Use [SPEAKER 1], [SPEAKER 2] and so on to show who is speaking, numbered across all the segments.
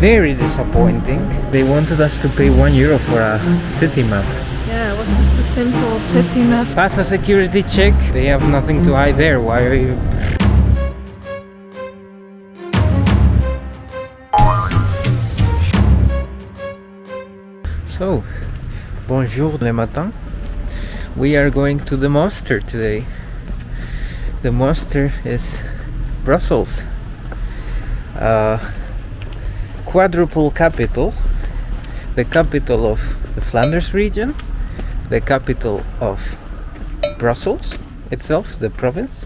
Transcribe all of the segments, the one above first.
[SPEAKER 1] very disappointing. They wanted us to pay €1 for a city map.
[SPEAKER 2] Yeah, it was just a simple city map.
[SPEAKER 1] Pass a security check. They have nothing to hide there. Why are you... So, bonjour le matin. We are going to the Monster today. The Monster is Brussels. Quadruple capital. The capital of the Flanders region. The capital of Brussels itself, the province.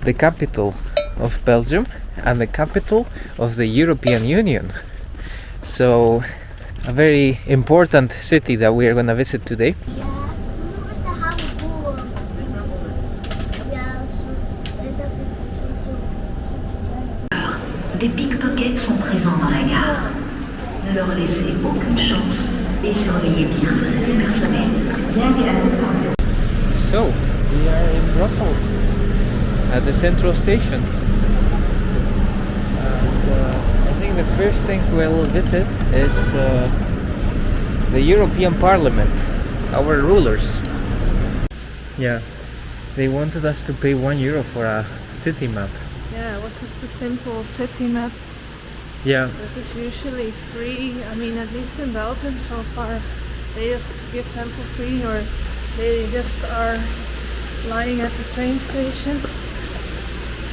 [SPEAKER 1] The capital of Belgium. And the capital of the European Union. So, a very important city that we are going to visit today.
[SPEAKER 3] Des pickpockets sont présents dans la gare. Ne leur laissez aucune chance et surveillez bien vos affaires personnelles.
[SPEAKER 1] So, we are in Brussels at the central station. And I think the first thing we'll visit is the European Parliament, our rulers. Yeah, they wanted us to pay €1 for a city map.
[SPEAKER 2] Yeah, it was just a simple city map.
[SPEAKER 1] Yeah.
[SPEAKER 2] That is usually free. I mean, at least in Belgium so far, they just give them for free, or they just are lying at the train station.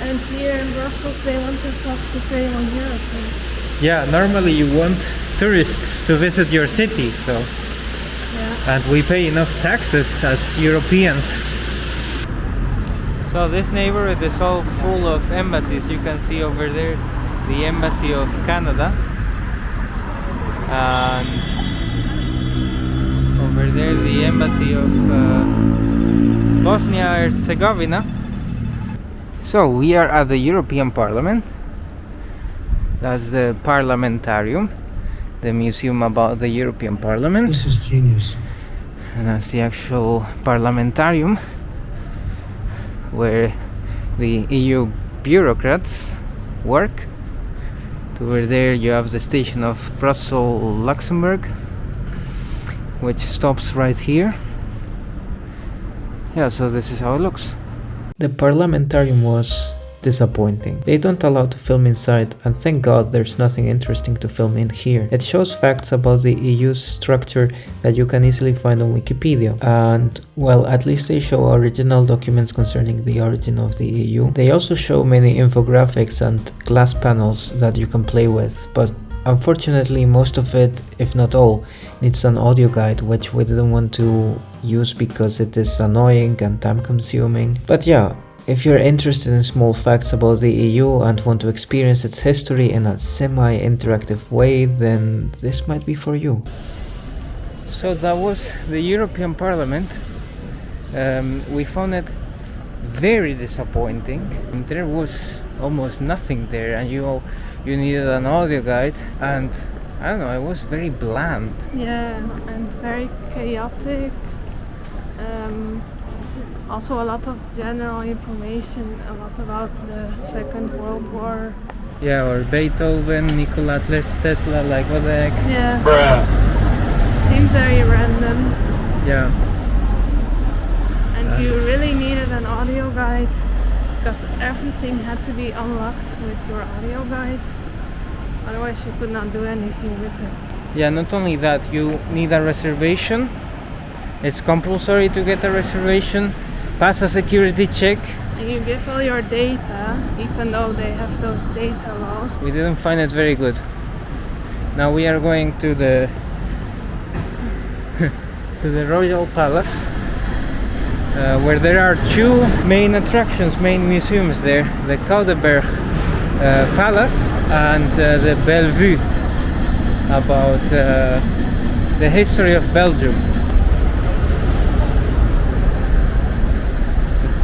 [SPEAKER 2] And here in Brussels, they wanted us to pay €1 for it.
[SPEAKER 1] Yeah, normally you want tourists to visit your city, so.
[SPEAKER 2] Yeah.
[SPEAKER 1] And we pay enough taxes as Europeans. So this neighborhood is all full of embassies. You can see over there the embassy of Canada, and over there the embassy of Bosnia-Herzegovina. So we are at the European Parliament. That's the Parliamentarium, the museum about the European Parliament.
[SPEAKER 4] This is genius.
[SPEAKER 1] And that's the actual Parliamentarium, where the EU bureaucrats work. Over there you have the station of Brussels Luxembourg, which stops right here. Yeah, so this is how it looks. The Parliamentarium was disappointing. They don't allow to film inside, and thank God there's nothing interesting to film in here. It shows facts about the EU's structure that you can easily find on Wikipedia, and well, at least they show original documents concerning the origin of the EU. They also show many infographics and glass panels that you can play with, but unfortunately most of it, if not all, needs an audio guide, which we didn't want to use because it is annoying and time consuming. But yeah, if you're interested in small facts about the EU and want to experience its history in a semi-interactive way, then this might be for you. So that was the European Parliament. We found it very disappointing. There was almost nothing there, and you needed an audio guide, and I don't know, it was very bland.
[SPEAKER 2] Yeah, and very chaotic. Also a lot of general information, a lot about the Second World War.
[SPEAKER 1] Yeah, or Beethoven, Nikola Tesla, like what the heck?
[SPEAKER 2] Yeah.
[SPEAKER 4] Bruh.
[SPEAKER 2] Seemed very random.
[SPEAKER 1] Yeah.
[SPEAKER 2] And you really needed an audio guide, because everything had to be unlocked with your audio guide. Otherwise you could not do anything with it.
[SPEAKER 1] Yeah, not only that, you need a reservation. It's compulsory to get a reservation. Pass a security check.
[SPEAKER 2] And you give all your data, even though they have those data laws.
[SPEAKER 1] We didn't find it very good. Now we are going to the to the Royal Palace, where there are two main attractions, main museums there: the Koudenberg Palace and the Bellevue, about the history of Belgium.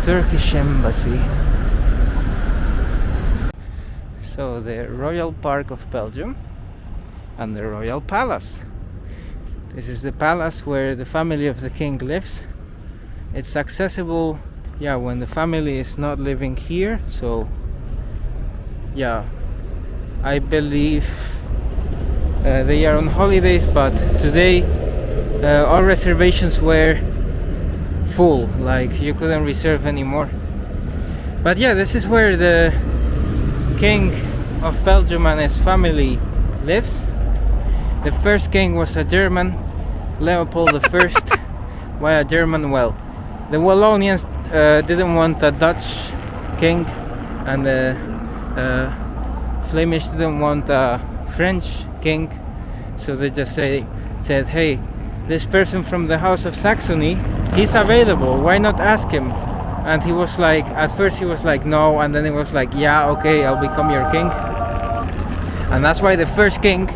[SPEAKER 1] Turkish embassy. So the Royal Park of Belgium and the Royal Palace. This is the palace where the family of the king lives. It's accessible, yeah, when the family is not living here. So yeah, I believe They are on holidays, but today all reservations were full, like you couldn't reserve anymore. But yeah, this is where the king of Belgium and his family lives. The first king was a German, Leopold I. Why a German? Well, the Wallonians didn't want a Dutch king, and the Flemish didn't want a French king, so they just said, hey, this person from the House of Saxony, he's available, why not ask him? And he was like, at first he was like, no, and then he was like, yeah, okay, I'll become your king. And that's why the first king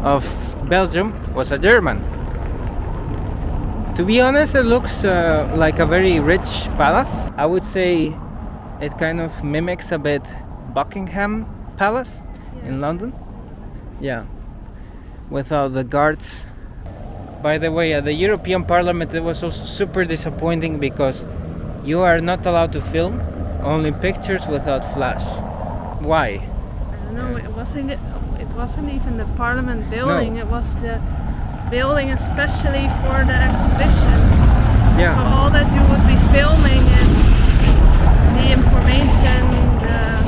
[SPEAKER 1] of Belgium was a German. To be honest, it looks like a very rich palace. I would say it kind of mimics a bit Buckingham Palace in London. Yeah, without the guards. By the way, at the European Parliament it was also super disappointing because you are not allowed to film, only pictures without flash. Why?
[SPEAKER 2] I don't know, it wasn't even the Parliament building,
[SPEAKER 1] No.
[SPEAKER 2] It was the building especially for the exhibition.
[SPEAKER 1] Yeah.
[SPEAKER 2] So all that you would be filming is the information, the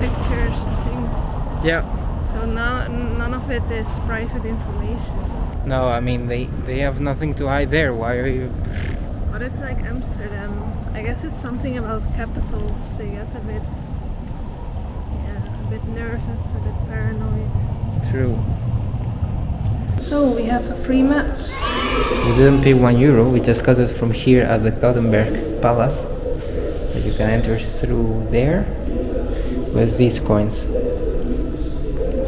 [SPEAKER 2] pictures, things.
[SPEAKER 1] Yeah.
[SPEAKER 2] So none of it is private information.
[SPEAKER 1] No, I mean they have nothing to hide there. Why are you?
[SPEAKER 2] But it's like Amsterdam. I guess it's something about capitals. They get a bit nervous, a bit paranoid.
[SPEAKER 1] True.
[SPEAKER 2] So we have a free map.
[SPEAKER 1] We didn't pay €1. We just got it from here at the Gothenburg Palace. But you can enter through there with these coins.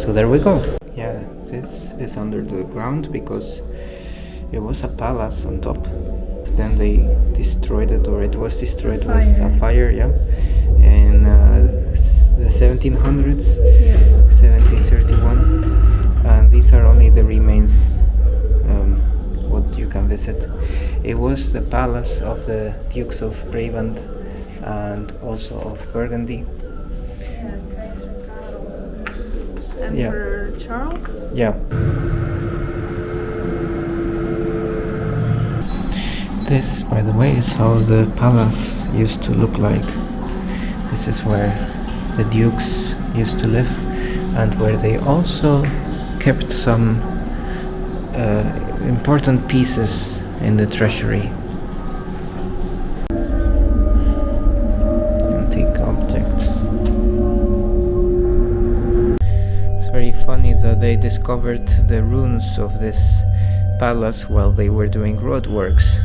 [SPEAKER 1] So there we go. Yeah, this is under the ground because it was a palace on top. Then they destroyed it, or it was destroyed with a fire, yeah. In the 1700s,
[SPEAKER 2] Yes.
[SPEAKER 1] 1731. And these are only the remains what you can visit. It was the palace of the Dukes of Brabant and also of Burgundy.
[SPEAKER 2] Emperor Charles?
[SPEAKER 1] Yeah. This, by the way, is how the palace used to look like. This is where the dukes used to live and where they also kept some important pieces in the treasury. Antique objects. It's very funny that they discovered the ruins of this palace while they were doing roadworks.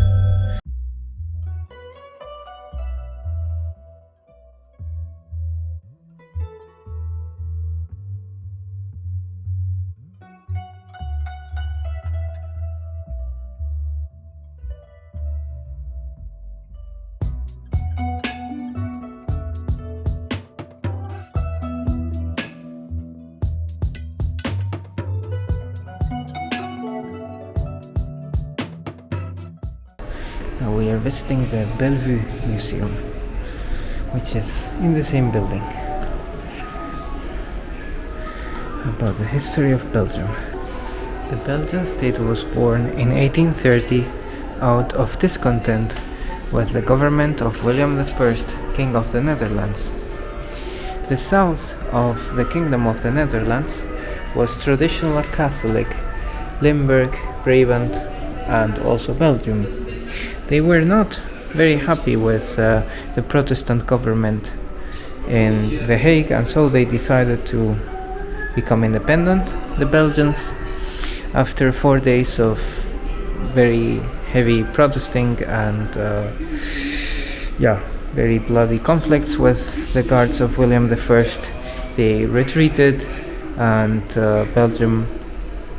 [SPEAKER 1] Now we are visiting the Bellevue Museum, which is in the same building. About the history of Belgium. The Belgian state was born in 1830 out of discontent with the government of William I, King of the Netherlands. The south of the Kingdom of the Netherlands was traditionally Catholic, Limburg, Brabant, and also Belgium. They were not very happy with the Protestant government in The Hague, and so they decided to become independent, the Belgians, after 4 days of very heavy protesting and very bloody conflicts with the guards of William I. They retreated, and Belgium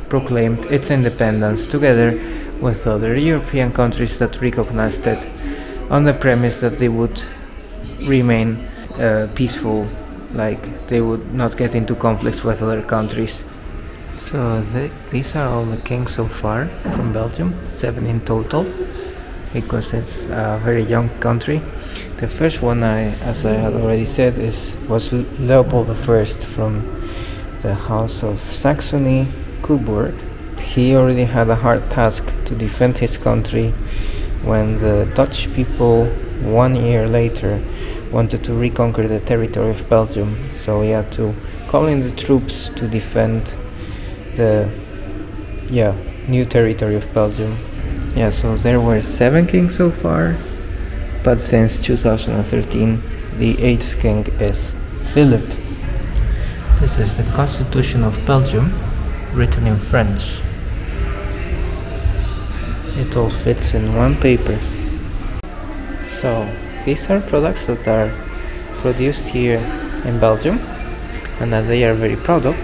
[SPEAKER 1] proclaimed its independence together with other European countries that recognized it, on the premise that they would remain peaceful, like they would not get into conflicts with other countries. So these are all the kings so far from Belgium, 7 in total, because it's a very young country. The first one, as I had already said, was Leopold I from the House of Saxony. Coburg. He already had a hard task to defend his country when the Dutch people 1 year later wanted to reconquer the territory of Belgium, so he had to call in the troops to defend the new territory of Belgium. Yeah, so there were 7 kings so far, but since 2013 the 8th king is Philip. This is the Constitution of Belgium, written in French. It all fits in one paper. So these are products that are produced here in Belgium and that they are very proud of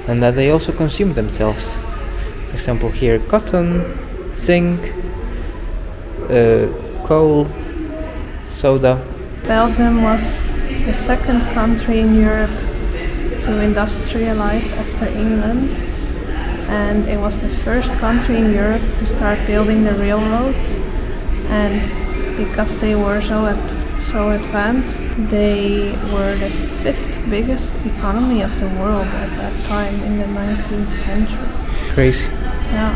[SPEAKER 1] and that they also consume themselves. For example, here cotton, zinc, coal, soda.
[SPEAKER 2] Belgium was the second country in Europe to industrialize after England, and it was the first country in Europe to start building the railroads, and because they were so advanced, they were the 5th biggest economy of the world at that time in the 19th century.
[SPEAKER 1] Crazy.
[SPEAKER 2] Yeah.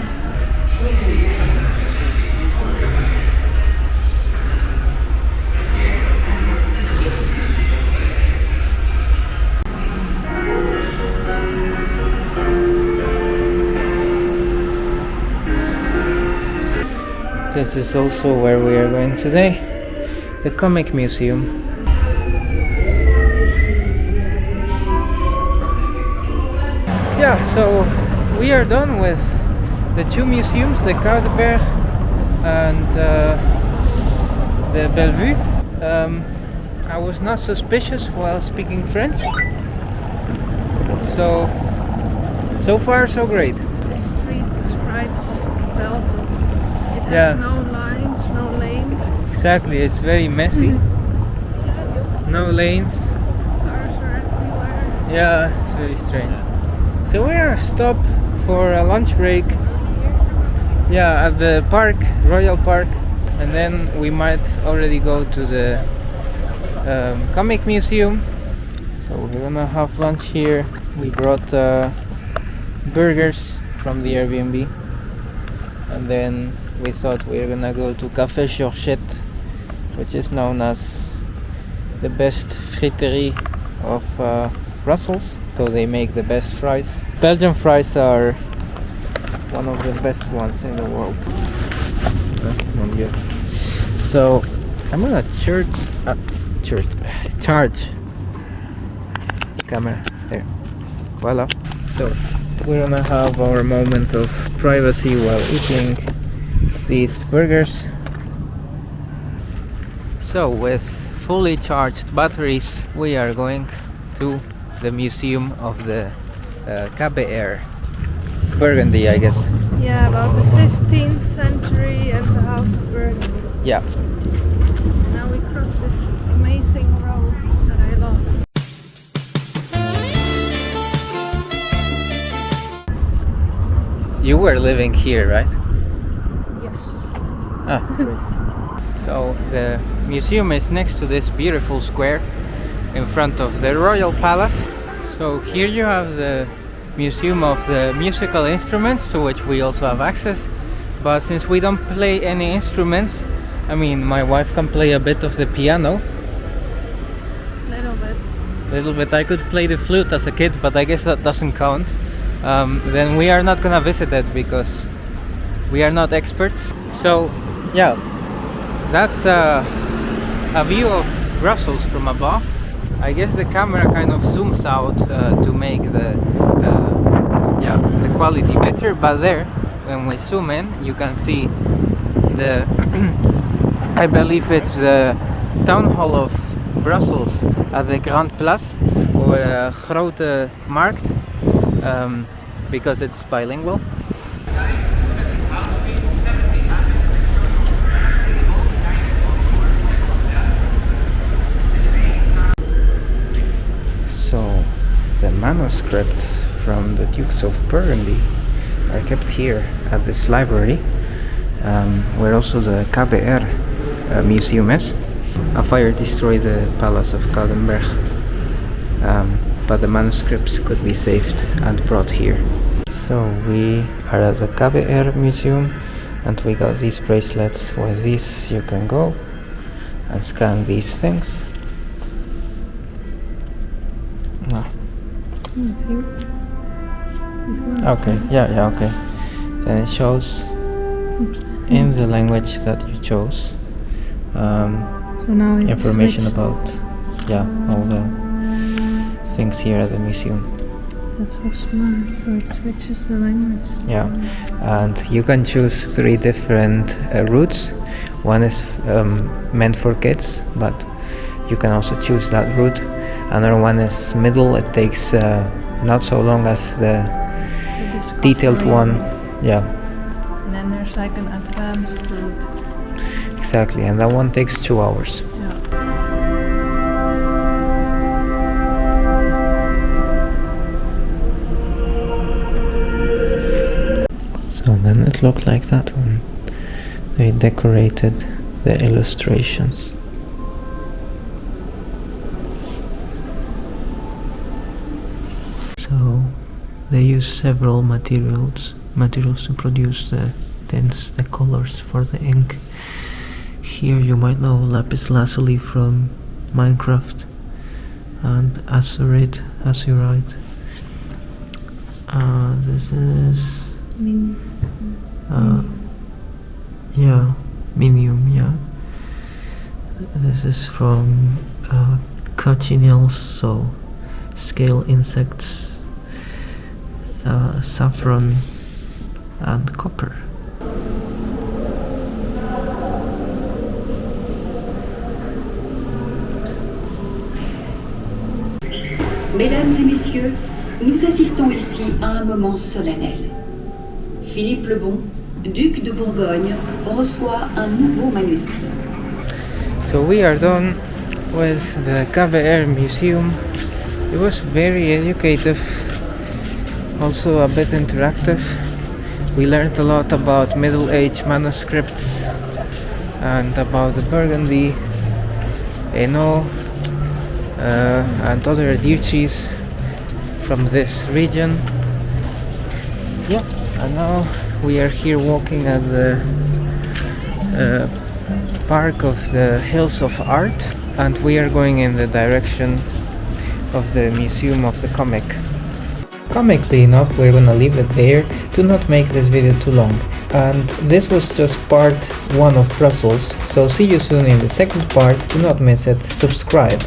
[SPEAKER 1] This is also where we are going today, the Comic Museum. Yeah, so we are done with the 2 museums, the Koudenberg and the Bellevue. I was not suspicious while speaking French, so far so great.
[SPEAKER 2] The street describes Belgium. It
[SPEAKER 1] Yeah.
[SPEAKER 2] has no lines, no lanes.
[SPEAKER 1] Exactly, it's very messy. No lanes.
[SPEAKER 2] Cars are everywhere.
[SPEAKER 1] Yeah, it's very strange. So we're gonna stop for a lunch break. Yeah, at the park, Royal Park, and then we might already go to the Comic Museum. So we're gonna have lunch here. We brought burgers from the Airbnb, and then we thought we were gonna go to Café Georgette, which is known as the best friterie of Brussels. So they make the best fries. Belgian fries are one of the best ones in the world. So I'm gonna charge the camera there. Voila. So we're gonna have our moment of privacy while eating these burgers. So with fully charged batteries, we are going to the museum of the KBR Burgundy, I guess.
[SPEAKER 2] Yeah, about the 15th century and the House of Burgundy.
[SPEAKER 1] Yeah.
[SPEAKER 2] Now we cross this amazing road that I love.
[SPEAKER 1] You were living here, right?
[SPEAKER 2] Yes.
[SPEAKER 1] Ah, great. So the museum is next to this beautiful square in front of the Royal Palace. So here you have the museum of the musical instruments, to which we also have access. But since we don't play any instruments, I mean, my wife can play a bit of the piano. Little bit. I could play the flute as a kid, but I guess that doesn't count. Then we are not gonna visit it because we are not experts. So yeah, that's a view of Brussels from above. I guess the camera kind of zooms out to make the quality better, but there, when we zoom in, you can see the I believe it's the town hall of Brussels at the Grand Place, or Grote Markt, because it's bilingual. So the manuscripts from the Dukes of Burgundy are kept here at this library, where also the KBR museum is. A fire destroyed the palace of Koudenberg, but the manuscripts could be saved and brought here. So we are at the KBR museum and we got these bracelets. With these you can go and scan these things. No. Okay, yeah, okay. Then it shows in the language that you chose
[SPEAKER 2] So now it's
[SPEAKER 1] information
[SPEAKER 2] switched.
[SPEAKER 1] about all the things here at the museum.
[SPEAKER 2] That's so smart, so it switches the language.
[SPEAKER 1] Yeah, and you can choose 3 different routes. One is meant for kids, but you can also choose that route. Another one is middle. It takes not so long as the detailed one. Yeah,
[SPEAKER 2] And then there's like an advanced route.
[SPEAKER 1] exactly, and that one takes 2 hours.
[SPEAKER 2] Yeah.
[SPEAKER 1] So then it looked like that one. They decorated the illustrations. So they use several materials to produce the tints, the colors for the ink. Here you might know lapis lazuli from Minecraft and azurite. This is minium, yeah. This is from cochineals, so scale insects, saffron and copper.
[SPEAKER 4] Mesdames et messieurs, nous assistons ici à un moment solennel. Philippe le Bon, duc de Bourgogne, reçoit un nouveau manuscrit.
[SPEAKER 1] So we are done with the KBR museum. It was very educative, also a bit interactive. We learned a lot about Middle Age manuscripts and about the Burgundy, Hainaut, and other duchies from this region. Yeah, and now we are here walking at the park of the Hills of Art, and we are going in the direction of the Museum of the Comic. Comically enough, we're gonna leave it there to not make this video too long. And this was just part 1 of Brussels, so see you soon in the second part. Do not miss it. Subscribe.